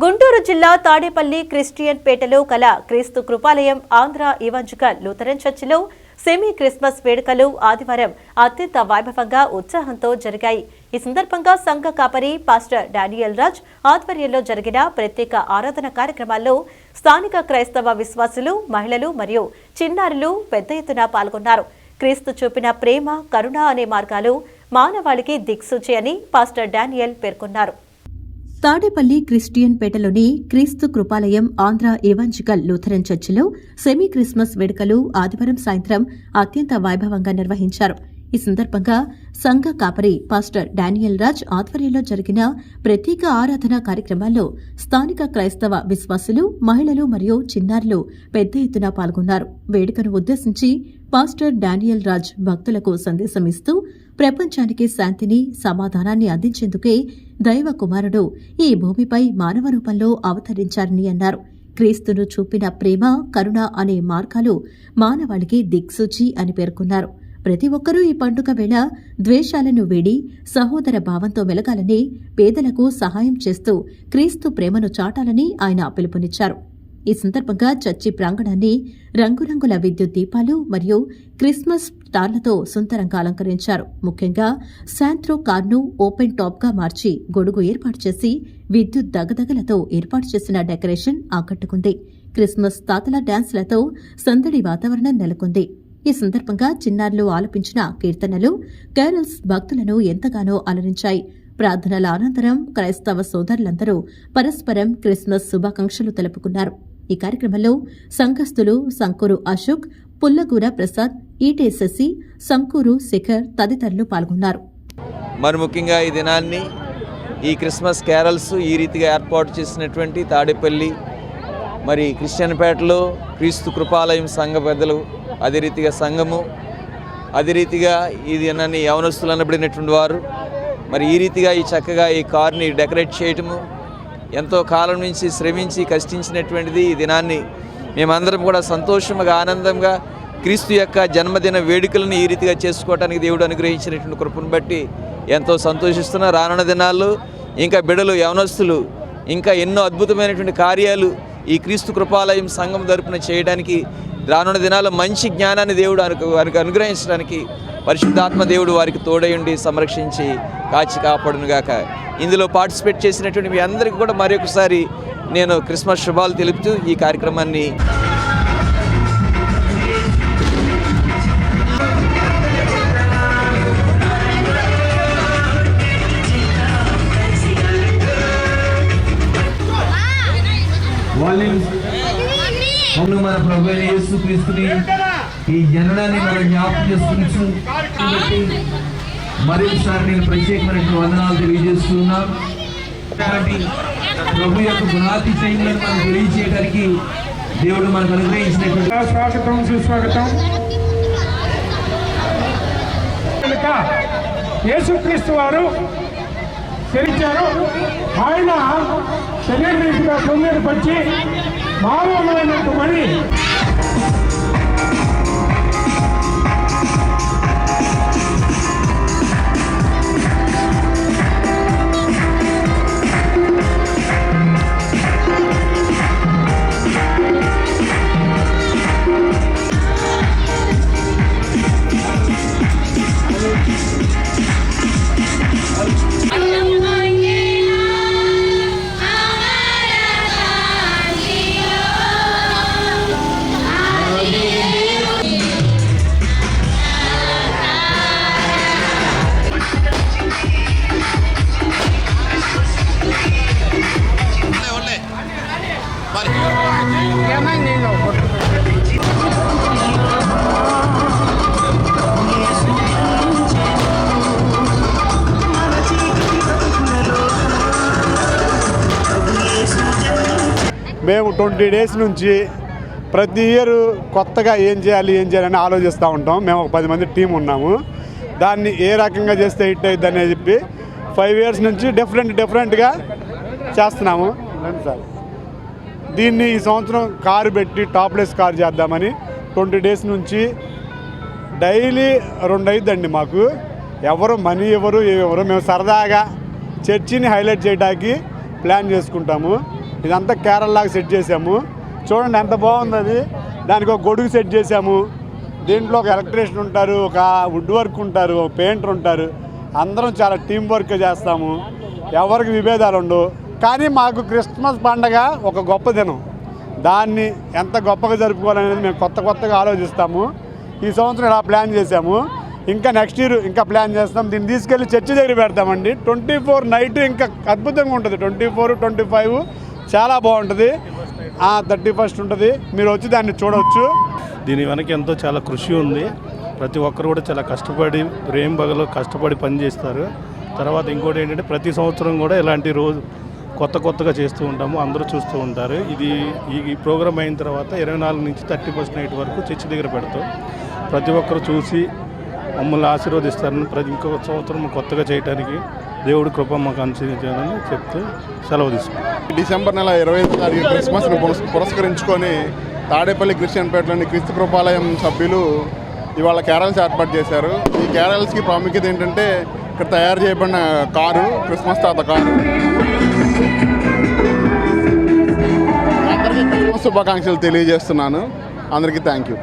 గుంటూరు జిల్లా తాడేపల్లి క్రిస్టియన్ పేటలో కల క్రీస్తు కృపాలయం ఆంధ్ర ఈవాంజలికల్ లూథరన్ చర్చిలో సెమీ క్రిస్మస్ వేడుకలు ఆదివారం అత్యంత వైభవంగా ఉత్సాహంతో జరిగాయి. ఈ సందర్భంగా సంఘ కాపరి పాస్టర్ డానియల్ రాజ్ ఆధ్వర్యంలో జరిగిన ప్రత్యేక ఆరాధన కార్యక్రమాల్లో స్థానిక క్రైస్తవ విశ్వాసులు, మహిళలు మరియు చిన్నారులు పెద్ద ఎత్తున పాల్గొన్నారు. క్రీస్తు చూపిన ప్రేమ, కరుణ అనే మార్గాలు మానవాళికి దిక్సూచి అని పాస్టర్ డానియల్ పేర్కొన్నారు. తాడేపల్లి క్రిస్టియన్ పేటలోని క్రీస్తు కృపాలయం ఆంధ్ర ఈవాంజలికల్ లూథరన్ చర్చిలో సెమీ క్రిస్మస్ వేడుకలు ఆదివారం సాయంత్రం అత్యంత వైభవంగా నిర్వహించారు. ఈ సందర్భంగా సంఘ కాపరి పాస్టర్ డానియల్ రాజ్ ఆధ్వర్యంలో జరిగిన ప్రత్యేక ఆరాధన కార్యక్రమాల్లో స్థానిక క్రైస్తవ విశ్వాసులు, మహిళలు మరియు చిన్నారులు పెద్ద ఎత్తున పాల్గొన్నారు. వేడుకను ఉద్దేశించి పాస్టర్ డానియల్ రాజ్ భక్తులకు సందేశమిస్తూ ప్రపంచానికి శాంతిని, సమాధానాన్ని అందించేందుకే దైవ కుమారుడు ఈ భూమిపై మానవ రూపంలో అవతరించారని అన్నారు. క్రీస్తును చూపిన ప్రేమ, కరుణ అనే మార్గాలు మానవాళికి దిక్సూచి అని పేర్కొన్నారు. ప్రతి ఒక్కరూ ఈ పండుగ వేళ ద్వేషాలను వీడి సహోదర భావంతో మెలగాలని, పేదలకు సహాయం చేస్తూ క్రీస్తు ప్రేమను చాటాలని ఆయన పిలుపునిచ్చారు. ఈ సందర్భంగా చర్చి ప్రాంగణాన్ని రంగురంగుల విద్యుత్ దీపాలు మరియు క్రిస్మస్ స్టార్లతో సుందరంగా అలంకరించారు. ముఖ్యంగా శాంత్రో కార్ను ఓపెన్ టాప్ గా మార్చి గొడుగు ఏర్పాటు చేసి విద్యుత్ దగదగలతో ఏర్పాటు చేసిన డెకరేషన్ ఆకట్టుకుంది. క్రిస్మస్ తాతల డాన్స్లతో సందడి వాతావరణం నెలకొంది. ఈ సందర్భంగా చిన్నారులు ఆలపించిన కీర్తనలు, క్యారల్స్ భక్తులను ఎంతగానో అలరించాయి. ప్రార్థనల అనంతరం క్రైస్తవ సోదరులందరూ పరస్పరం క్రిస్మస్ శుభాకాంక్షలు తెలుపుకున్నారు. ఈ కార్యక్రమంలో సంఘస్థులు సంకూరు అశోక్, పుల్లగూర ప్రసాద్, ఈటే శశి, సంకూరు శేఖర్ తదితరులు పాల్గొన్నారు. మరి ముఖ్యంగా ఈ దినాన్ని ఈ క్రిస్మస్ క్యారల్స్ ఈ రీతిగా ఏర్పాటు చేసినటువంటి తాడేపల్లి మరి క్రిస్టియన్పేటలో క్రీస్తు కృపాలయం సంఘ పెద్దలు, అదే రీతిగా సంఘము, అదే రీతిగా ఈ దినాన్ని యవనస్తులు అనబడినటువంటి వారు మరి ఈ రీతిగా ఈ చక్కగా ఈ కార్ని డెకరేట్ చేయటము ఎంతో కాలం నుంచి శ్రమించి కష్టించినటువంటిది. ఈ దినాన్ని మేమందరం కూడా సంతోషంగా, ఆనందంగా క్రీస్తు యొక్క జన్మదిన వేడుకలను ఈ రీతిగా చేసుకోవడానికి దేవుడు అనుగ్రహించినటువంటి కృపను బట్టి ఎంతో సంతోషిస్తున్నా. రానున్న దినాల్లో ఇంకా బిడ్డలు, యవనస్తులు ఇంకా ఎన్నో అద్భుతమైనటువంటి కార్యాలు ఈ క్రీస్తు కృపాలయం సంఘం తరపున చేయడానికి, రానున్న దినాల్లో మంచి జ్ఞానాన్ని దేవుడు వారికి అనుగ్రహించడానికి పరిశుద్ధాత్మ దేవుడు వారికి తోడయుండి సంరక్షించి కాచి కాపాడునుగాక. ఇందులో పార్టిసిపేట్ చేసినటువంటి మీ అందరికీ కూడా మరొకసారి నేను క్రిస్మస్ శుభాలు తెలుపుతూ ఈ కార్యక్రమాన్ని మన ప్రభు యేసుక్రీస్తుని ఈ జననాన్ని మనం జ్ఞాపకం చేసుకుంటూ మరొకసారి నేను ప్రత్యేకమైన వందనాలు తెలియజేస్తున్నాను. ప్రభు యొక్క గుణాతిశయములను మనం తెలియజేయడానికి దేవుడు మనకు అనుగ్రహించినటువంటి స్వాగతం, సుస్వాగతం. యేసుక్రీస్తు వారు తెలిచారు. ఆయన శరీర రీతిగా పొందేపరిచి మానవులైనటువంటి మేము 20 డేస్ నుంచి ప్రతి ఇయర్ కొత్తగా ఏం చేయాలి అని ఆలోచిస్తూ ఉంటాం. మేము ఒక 10 మంది టీం ఉన్నాము. దాన్ని ఏ రకంగా చేస్తే హిట్ అవుతుంది అని చెప్పి 5 ఇయర్స్ నుంచి డిఫరెంట్గా చేస్తున్నాము. సార్ దీన్ని ఈ సంవత్సరం కారు పెట్టి టాప్లెస్ కారు చేద్దామని 20 డేస్ నుంచి డైలీ 2 అయిద్దండి మాకు. ఎవరు మనీ ఎవరు మేము సరదాగా చర్చిని హైలైట్ చేయడానికి ప్లాన్ చేసుకుంటాము. ఇదంతా కేరళ లాగా సెట్ చేసాము. చూడండి ఎంత బాగుంది అది. దానికి ఒక గొడుగు సెట్ చేసాము. దీంట్లో ఒక ఎలక్ట్రీషియన్ ఉంటారు, ఒక వుడ్ వర్క్ ఉంటారు, ఒక పెయింటర్ ఉంటారు. అందరం చాలా టీం వర్క్ చేస్తాము. ఎవరికి విభేదాలు ఉండవు. కానీ మాకు క్రిస్మస్ పండగ ఒక గొప్ప దినం. దాన్ని ఎంత గొప్పగా జరుపుకోవాలనేది మేము కొత్తగా ఆలోచిస్తాము. ఈ సంవత్సరం ఇలా ప్లాన్ చేసాము. ఇంకా నెక్స్ట్ ఇయర్ ఇంకా ప్లాన్ చేస్తాం. దీన్ని తీసుకెళ్ళి చర్చి దగ్గర పెడతామండి. 24 నైట్ ఇంకా అద్భుతంగా ఉంటుంది. 24, 25 చాలా బాగుంటుంది. 31st ఉంటుంది. మీరు వచ్చి దాన్ని చూడవచ్చు. దీని వెనక ఎంతో చాలా కృషి ఉంది. ప్రతి ఒక్కరు కూడా చాలా కష్టపడి ప్రేమ బగలో కష్టపడి పనిచేస్తారు. తర్వాత ఇంకోటి ఏంటంటే ప్రతి సంవత్సరం కూడా ఇలాంటి రోజు కొత్తగా చేస్తూ ఉంటాము. అందరూ చూస్తూ ఉంటారు. ఈ ప్రోగ్రామ్ అయిన తర్వాత 24 నుంచి 31st నైట్ వరకు చర్చి దగ్గర పెడతాం. ప్రతి ఒక్కరు చూసి మమ్మల్ని ఆశీర్వదిస్తారని ఇంకొక సంవత్సరం కొత్తగా చేయడానికి దేవుడి కృప మాకు అనుసరించాలని చెప్తూ సెలవు తీసుకుంటాం. డిసెంబర్ నెల 25వ తారీఖు క్రిస్మస్ను పురస్కరించుకొని తాడేపల్లి క్రిస్టియన్పేటలోని క్రీస్తు కృపాలయం సభ్యులు ఇవాళ క్యారల్స్ ఏర్పాటు చేశారు. ఈ క్యారల్స్కి ప్రాముఖ్యత ఏంటంటే ఇక్కడ తయారు చేయబడిన కారు క్రిస్మస్ తాత కారు. అందరికీ క్రిస్మస్ శుభాకాంక్షలు తెలియజేస్తున్నాను. అందరికీ థ్యాంక్ యూ.